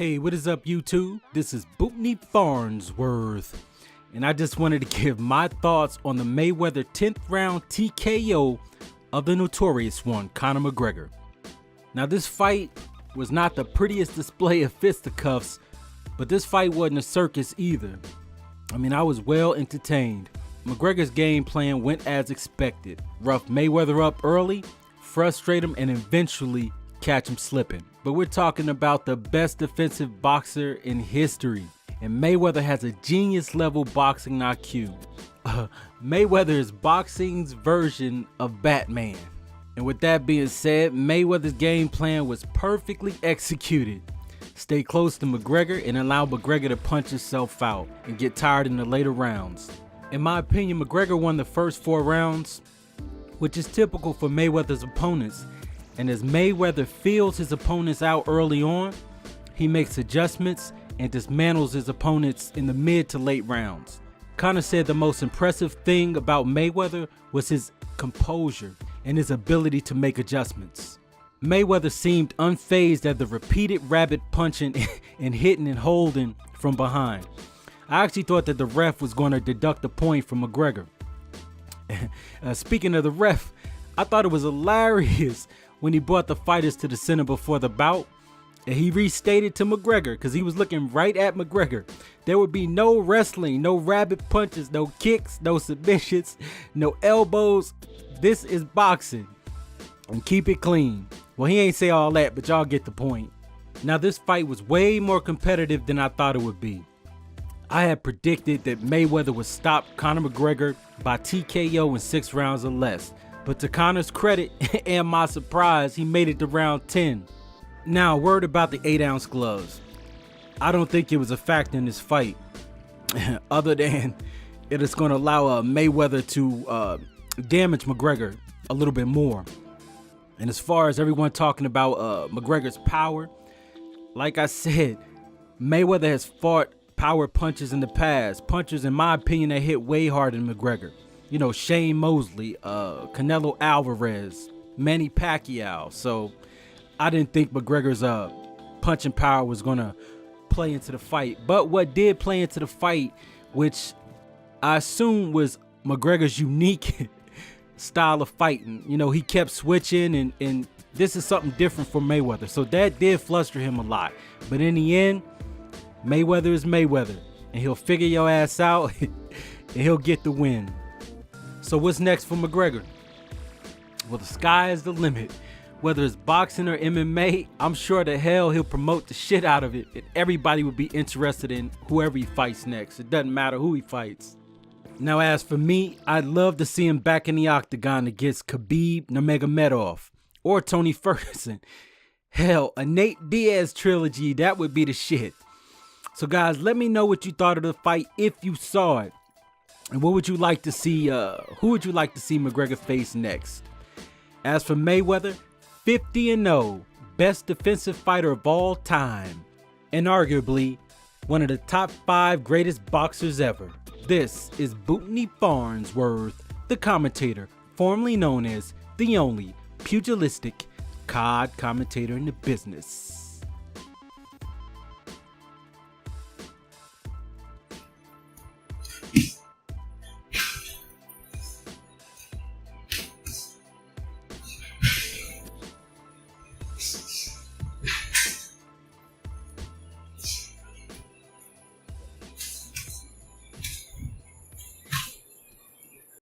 Hey, what is up, YouTube? This is Bootney Farnsworth, and I just wanted to give my thoughts on the Mayweather 10th round TKO of the notorious one, Conor McGregor. Now, this fight was not the prettiest display of fisticuffs, but this fight wasn't a circus either. I mean, I was well entertained. McGregor's game plan went as expected. Rough Mayweather up early, frustrate him, and eventually catch him slipping. But we're talking about the best defensive boxer in history, and Mayweather has a genius level boxing IQ. Mayweather is boxing's version of Batman. And with that being said, Mayweather's game plan was perfectly executed. Stay close to McGregor and allow McGregor to punch himself out and get tired in the later rounds. In my opinion, McGregor won the first 4 rounds, which is typical for Mayweather's opponents. And as Mayweather feels his opponents out early on, he makes adjustments and dismantles his opponents in the mid to late rounds. Conor said the most impressive thing about Mayweather was his composure and his ability to make adjustments. Mayweather seemed unfazed at the repeated rabbit punching and hitting and holding from behind. I actually thought that the ref was going to deduct a point from McGregor. Speaking of the ref, I thought it was hilarious when he brought the fighters to the center before the bout, and he restated to McGregor, because he was looking right at McGregor, there would be no wrestling, no rabbit punches, no kicks, no submissions, no elbows. This is boxing, and keep it clean. Well, he ain't say all that, but y'all get the point. Now, this fight was way more competitive than I thought it would be. I had predicted that Mayweather would stop Conor McGregor by TKO in 6 rounds or less. But to Conor's credit and my surprise, he made it to round 10. Now, a word about the 8-ounce gloves. I don't think it was a factor in this fight, other than it is going to allow Mayweather to damage McGregor a little bit more. And as far as everyone talking about McGregor's power, like I said, Mayweather has fought power punches in the past. Punches, in my opinion, that hit way harder than McGregor. You know, Shane Mosley, Canelo Alvarez, Manny Pacquiao. So I didn't think McGregor's punching power was going to play into the fight. But what did play into the fight, which I assume was McGregor's unique style of fighting. You know, he kept switching, and this is something different for Mayweather. So that did fluster him a lot. But in the end, Mayweather is Mayweather, and he'll figure your ass out and he'll get the win. So what's next for McGregor? Well, the sky is the limit. Whether it's boxing or MMA, I'm sure the hell he'll promote the shit out of it, and everybody would be interested in whoever he fights next. It doesn't matter who he fights. Now, as for me, I'd love to see him back in the octagon against Khabib Nurmagomedov or Tony Ferguson. Hell, a Nate Diaz trilogy, that would be the shit. So guys, let me know what you thought of the fight if you saw it. And what would you like to see, who would you like to see McGregor face next? As for Mayweather, 50-0, best defensive fighter of all time, and arguably one of the top 5 greatest boxers ever. This is Bootney Farnsworth, the commentator, formerly known as the only pugilistic COD commentator in the business.